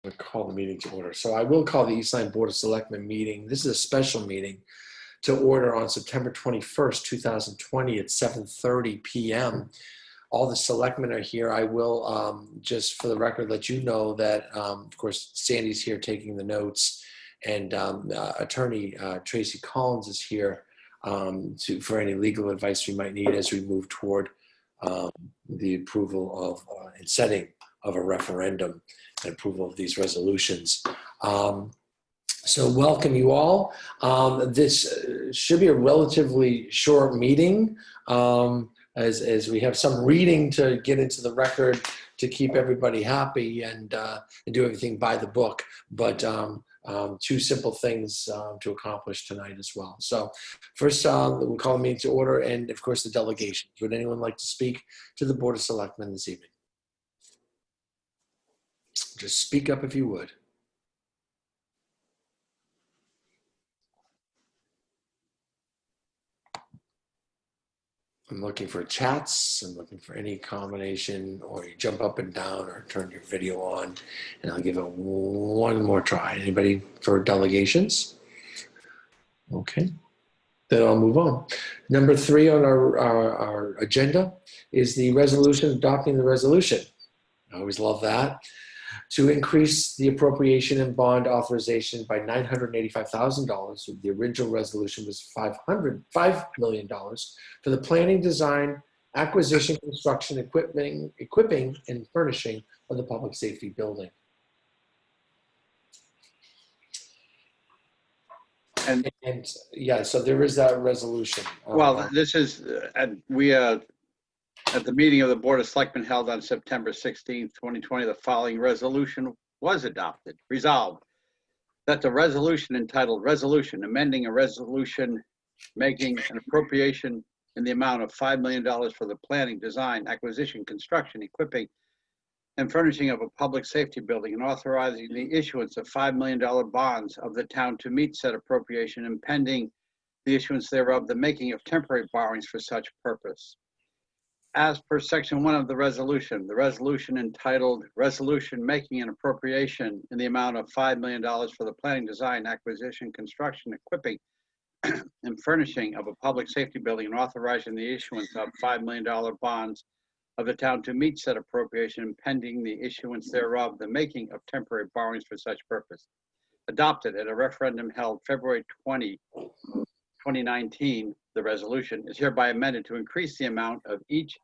I'm going to call the meeting to order. So I will call the East Lyme Board of Selectmen meeting. This is a special meeting to order on September 21st, 2020 at 7:30 p.m. All the selectmen are here. I will, just for the record, let you know that, of course, Sandy's here taking the notes, and Attorney Tracy Collins is here for any legal advice we might need as we move toward the approval of and setting of a referendum and approval of these resolutions. So welcome you all. This should be a relatively short meeting as we have some reading to get into the record to keep everybody happy and do everything by the book. But two simple things to accomplish tonight as well. So first, we'll call the meeting to order, and of course the delegation. Would anyone like to speak to the Board of Selectmen this evening? Just speak up if you would. I'm looking for chats. I'm looking for any combination, or you jump up and down or turn your video on, and I'll give it one more try. Anybody for delegations? Okay, then I'll move on. Number 3 on our agenda is the resolution, adopting the resolution. I always love that. To increase the appropriation and bond authorization by $985,000. The original resolution was $5 million for the planning, design, acquisition, construction, equipping, and furnishing of the public safety building. And yeah, so there is that resolution. Well, this is, at the meeting of the Board of Selectmen held on September 16th, 2020, the following resolution was adopted. Resolved that the resolution entitled Resolution Amending a Resolution Making an Appropriation in the amount of $5 million for the planning, design, acquisition, construction, equipping, and furnishing of a public safety building, and authorizing the issuance of $5 million bonds of the town to meet said appropriation, and pending the issuance thereof, the making of temporary borrowings for such purpose. As per section 1 of the resolution entitled Resolution Making an Appropriation in the amount of $5 million for the planning, design, acquisition, construction, equipping, and furnishing of a public safety building, and authorizing the issuance of $5 million bonds of the town to meet said appropriation, and pending the issuance thereof, the making of temporary borrowings for such purpose. Adopted at a referendum held February 20, 2019, the resolution is hereby amended to increase the amount of each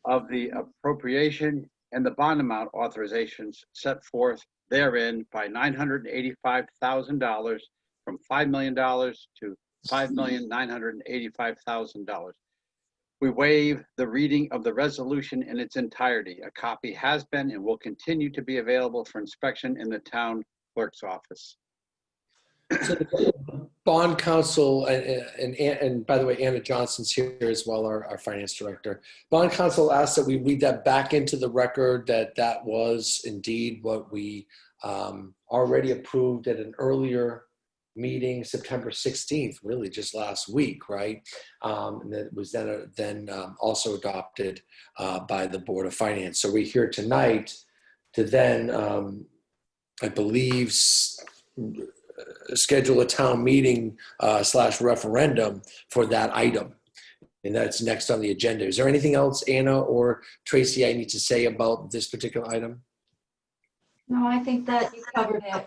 of the appropriation and the bond amount authorizations set forth therein by $985,000 from $5 million to $5,985,000. We waive the reading of the resolution in its entirety. A copy has been and will continue to be available for inspection in the town clerk's office. So the bond counsel, and by the way, Anna Johnson's here as well, our finance director. Bond counsel asked that we read that back into the record, that was indeed what we already approved at an earlier meeting, September 16th, really just last week, right? And that was then also adopted by the Board of Finance. So we're here tonight to then, I believe, schedule a town meeting / referendum for that item. And that's next on the agenda. Is there anything else, Anna or Tracy, I need to say about this particular item? No, I think that you covered it.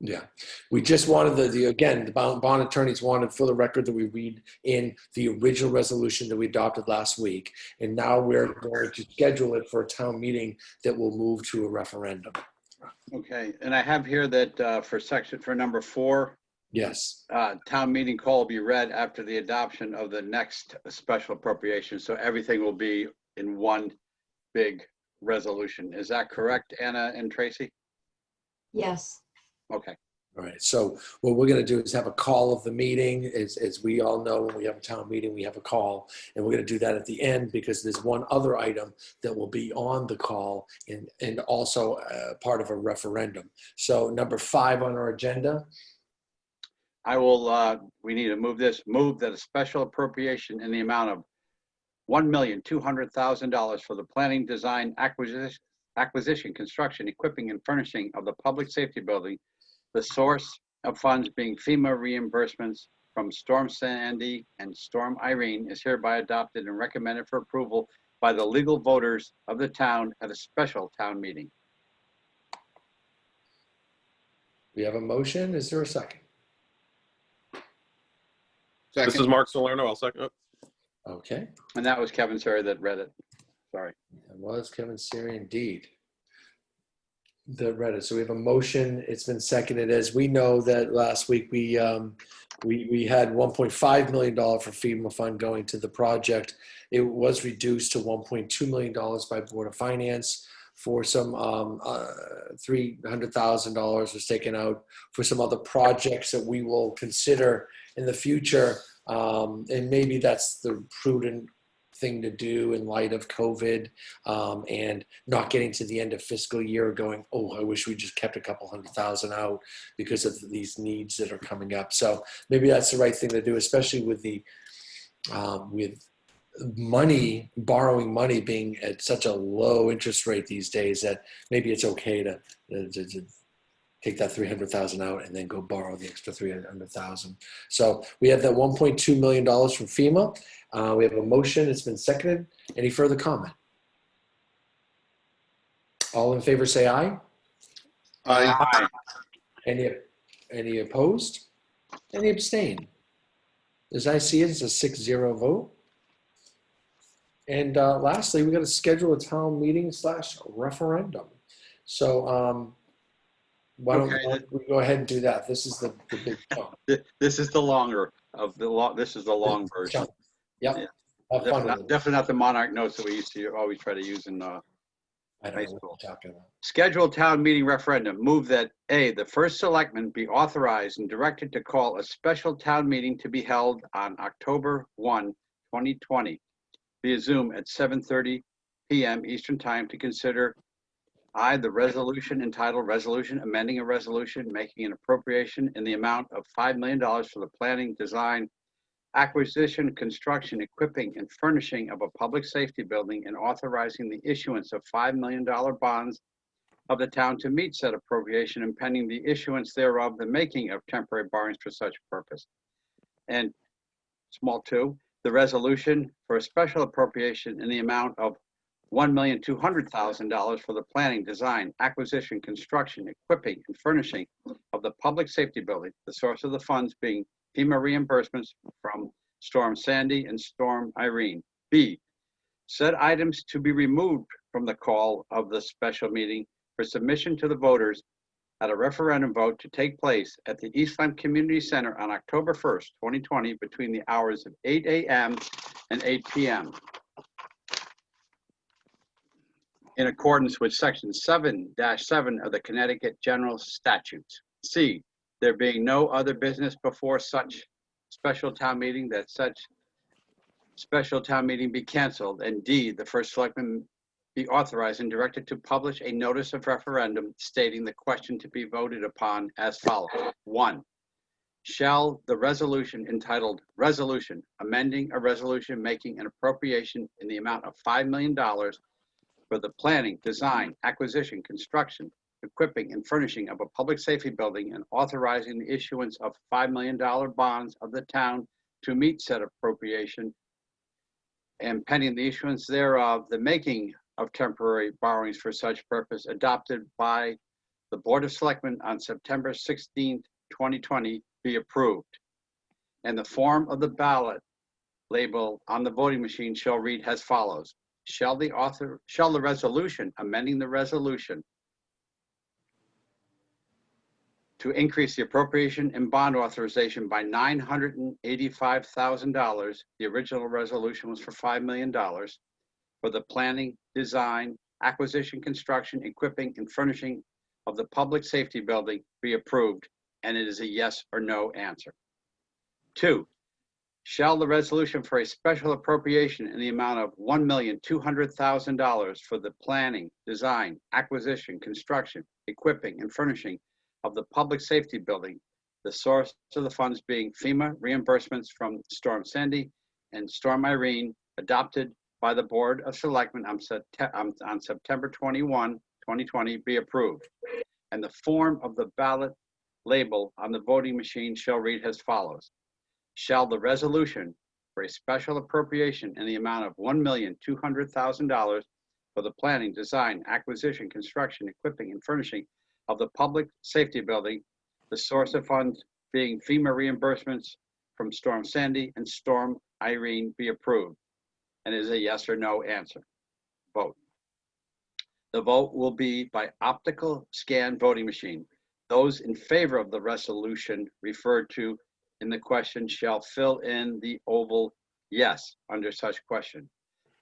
Yeah, we just wanted the bond attorneys wanted for the record that we read in the original resolution that we adopted last week. And now we're going to schedule it for a town meeting that will move to a referendum. Okay, and I have here that for number 4, yes, town meeting call will be read after the adoption of the next special appropriation. So everything will be in one big resolution. Is that correct, Anna and Tracy? Yes. Okay. All right, so what we're going to do is have a call of the meeting. As we all know, when we have a town meeting, we have a call, and we're going to do that at the end because there's one other item that will be on the call and also part of a referendum. So number 5 on our agenda. We need to move that a special appropriation in the amount of $1,200,000 for the planning, design, acquisition, construction, equipping, and furnishing of the public safety building, the source of funds being FEMA reimbursements from Storm Sandy and Storm Irene, is hereby adopted and recommended for approval by the legal voters of the town at a special town meeting. We have a motion. Is there a second? This is Mark Salerno. I'll second it. Okay. And that was Kevin Siri that read it. Sorry. It was Kevin Siri indeed that read it. So we have a motion. It's been seconded. As we know that last week we had $1.5 million for FEMA fund going to the project. It was reduced to $1.2 million by Board of Finance. For some $300,000 was taken out for some other projects that we will consider in the future. And maybe that's the prudent thing to do in light of COVID and not getting to the end of fiscal year going, oh, I wish we just kept a couple $100,000 out because of these needs that are coming up. So maybe that's the right thing to do, especially with the borrowing money being at such a low interest rate these days, that maybe it's okay to take that $300,000 out and then go borrow the extra $300,000. So we have that $1.2 million from FEMA. We have a motion. It's been seconded. Any further comment? All in favor say aye. Aye. Any opposed? Any abstain? As I see it, it's a 6-0 vote. And lastly, we're going to schedule a town meeting / referendum. So why don't we go ahead and do that? This is the big chunk. This is the longer of the long. This is the long version. Yep. Yeah. Have fun with it. Definitely not the Monarch notes that we used to always try to use in I don't high know school. what you're talking about. Scheduled town meeting referendum. Move that A, the first selectman be authorized and directed to call a special town meeting to be held on October 1, 2020 via Zoom at 7:30 p.m. Eastern Time to consider I, the resolution entitled Resolution Amending a Resolution Making an Appropriation in the Amount of $5 million for the planning, design, acquisition, construction, equipping, and furnishing of a public safety building and authorizing the issuance of $5 million bonds of the town to meet said appropriation and pending the issuance thereof, the making of temporary borrowings for such purpose. And small 2, the resolution for a special appropriation in the amount of $1,200,000 for the planning, design, acquisition, construction, equipping, and furnishing of the public safety building, the source of the funds being FEMA reimbursements from Storm Sandy and Storm Irene. B, said items to be removed from the call of the special meeting for submission to the voters at a referendum vote to take place at the East Lyme Community Center on October 1st, 2020, between the hours of 8 a.m. and 8 p.m. in accordance with Section 7-7 of the Connecticut General Statutes. C, there being no other business before such special town meeting, that such special town meeting be canceled. And D, the first selectman be authorized and directed to publish a notice of referendum stating the question to be voted upon as follows. 1, shall the resolution entitled Resolution Amending a Resolution Making an Appropriation in the amount of $5 million for the planning, design, acquisition, construction, equipping, and furnishing of a public safety building and authorizing the issuance of $5 million bonds of the town to meet said appropriation and pending the issuance thereof, the making of temporary borrowings for such purpose, adopted by the Board of Selectmen on September 16th, 2020, be approved. And the form of the ballot label on the voting machine shall read as follows. Shall the resolution amending the resolution to increase the appropriation and bond authorization by $985,000. The original resolution was for $5 million for the planning, design, acquisition, construction, equipping, and furnishing of the public safety building be approved, and it is a yes or no answer. 2, shall the resolution for a special appropriation in the amount of $1,200,000 for the planning, design, acquisition, construction, equipping, and furnishing of the public safety building, the source of the funds being FEMA reimbursements from Storm Sandy and Storm Irene, adopted by the Board of Selectmen on September 21, 2020 be approved. And the form of the ballot label on the voting machine shall read as follows. Shall the resolution for a special appropriation in the amount of $1,200,000 for the planning, design, acquisition, construction, equipping, and furnishing of the public safety building, the source of funds being FEMA reimbursements from Storm Sandy and Storm Irene, be approved? And is a yes or no answer. Vote. The vote will be by optical scan voting machine. Those in favor of the resolution referred to in the question shall fill in the oval yes under such question.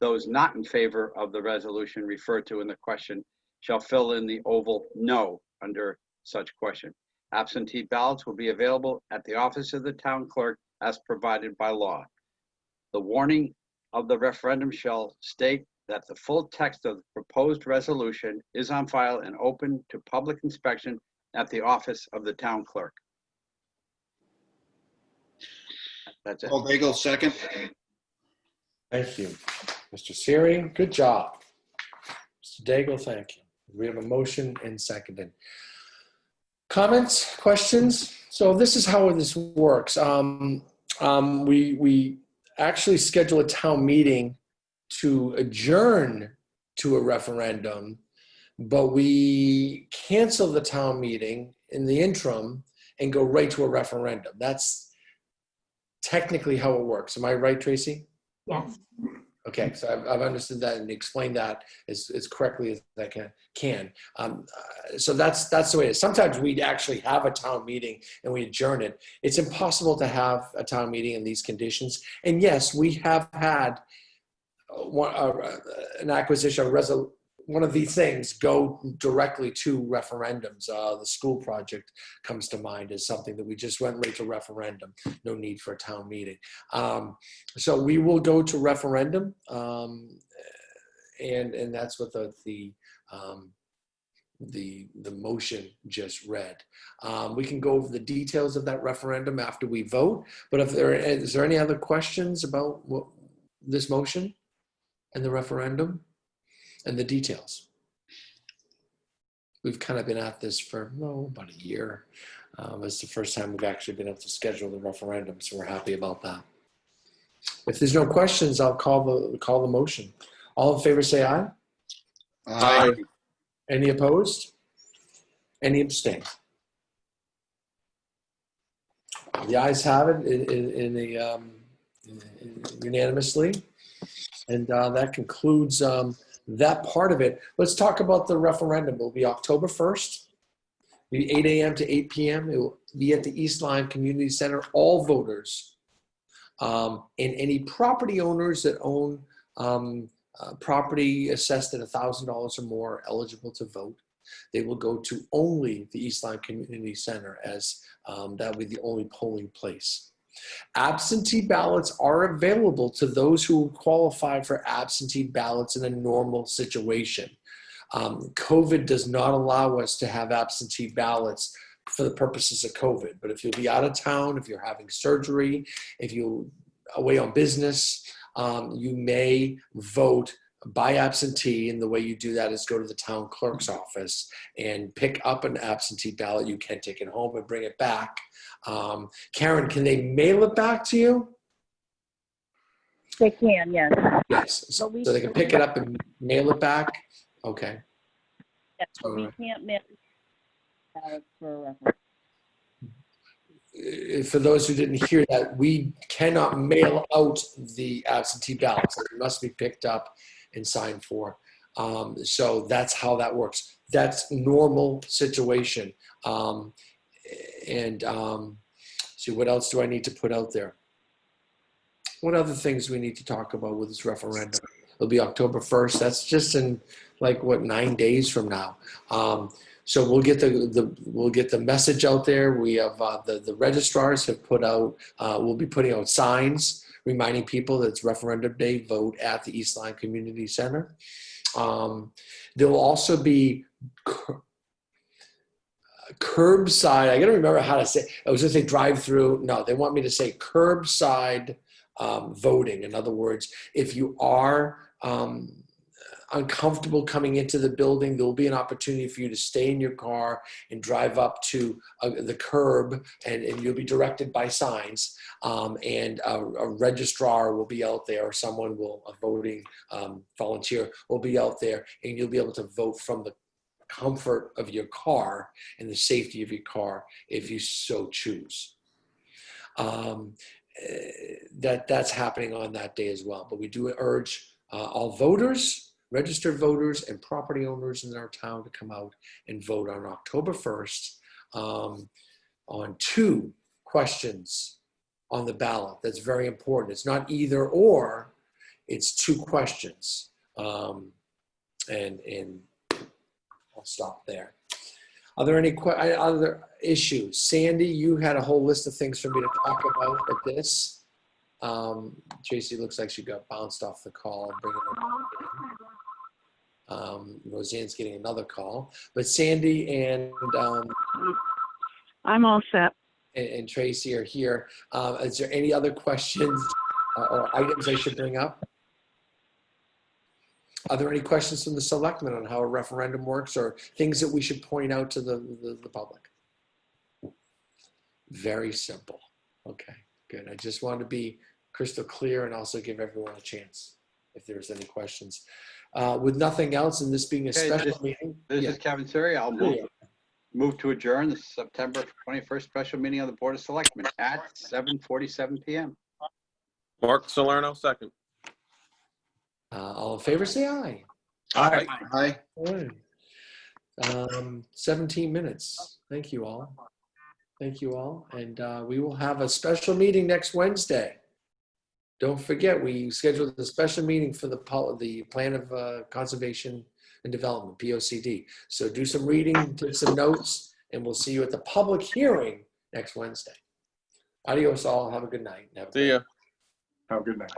Those not in favor of the resolution referred to in the question shall fill in the oval no under such question. Absentee ballots will be available at the office of the town clerk as provided by law. The warning of the referendum shall state that the full text of the proposed resolution is on file and open to public inspection at the office of the town clerk. That's it. Paul Daigle, second. Thank you. Mr. Siri, good job. Mr. Daigle, thank you. We have a motion and seconded. Comments, questions? So this is how this works. We actually schedule a town meeting to adjourn to a referendum, but we cancel the town meeting in the interim and go right to a referendum. That's technically how it works. Am I right, Tracy? Yes. Okay, so I've understood that and explained that as correctly as I can. So that's the way it is. Sometimes we actually have a town meeting and we adjourn it. It's impossible to have a town meeting in these conditions. And yes, we have had an acquisition, one of these things go directly to referendums. The school project comes to mind as something that we just went right to referendum. No need for a town meeting. So we will go to referendum, and that's what the motion just read. We can go over the details of that referendum after we vote. But is there any other questions about this motion and the referendum and the details? We've kind of been at this for about a year. It's the first time we've actually been able to schedule the referendum, so we're happy about that. If there's no questions, I'll call the motion. All in favor, say aye. Aye. Any opposed? Any abstain? The ayes have it unanimously, and that concludes that part of it. Let's talk about the referendum. It will be October 1st, be 8 a.m. to 8 p.m. It will be at the East Lyme Community Center. All voters and any property owners that own property assessed at $1,000 or more are eligible to vote. They will go to only the East Lyme Community Center, as that will be the only polling place. Absentee ballots are available to those who qualify for absentee ballots in a normal situation. COVID does not allow us to have absentee ballots for the purposes of COVID. But if you'll be out of town, if you're having surgery, if you're away on business, you may vote by absentee, and the way you do that is go to the town clerk's office and pick up an absentee ballot. You can take it home and bring it back. Karen, can they mail it back to you? They can, yes. Yes, so they can pick it up and mail it back? Okay. Yes, but we can't mail ballots for reference. For those who didn't hear that, we cannot mail out the absentee ballots. They must be picked up and signed for. So that's how that works. That's normal situation. See, what else do I need to put out there? What other things we need to talk about with this referendum? It'll be October 1st. That's just in 9 days from now. So we'll get the message out there. We have the registrars have put out. We'll be putting out signs reminding people that it's referendum day. Vote at the East Lyme Community Center. There will also be curbside. I got to remember how to say. I was going to say drive-through. No, they want me to say curbside voting. In other words, if you are uncomfortable coming into the building, there will be an opportunity for you to stay in your car and drive up to the curb, and you'll be directed by signs. And a registrar will be out there, or someone will, a voting volunteer will be out there, and you'll be able to vote from the comfort of your car and the safety of your car if you so choose. That's happening on that day as well. But we do urge all voters, registered voters, and property owners in our town to come out and vote on October 1st on 2 questions on the ballot. That's very important. It's not either or, it's 2 questions. And I'll stop there. Are there any other issues? Sandy, you had a whole list of things for me to talk about at this. Tracy looks like she got bounced off the call. Roseanne's getting another call. But Sandy and I'm all set. and Tracy are here. Is there any other questions or items I should bring up? Are there any questions from the selectmen on how a referendum works, or things that we should point out to the public? Very simple. Okay, good. I just wanted to be crystal clear and also give everyone a chance if there's any questions. With nothing else, and this being a special meeting. This Yeah. is Kevin Siri. I'll move to adjourn the September 21st special meeting of the Board of Selectmen at 7:47 p.m. Mark Salerno, second. All in favor, say aye. Aye. Aye. All right. 17 minutes. Thank you all. Thank you all. And we will have a special meeting next Wednesday. Don't forget, we scheduled a special meeting for the Plan of Conservation and Development, POCD. So do some reading, take some notes, and we'll see you at the public hearing next Wednesday. Adios all. Have a good night. See ya. Have a good night.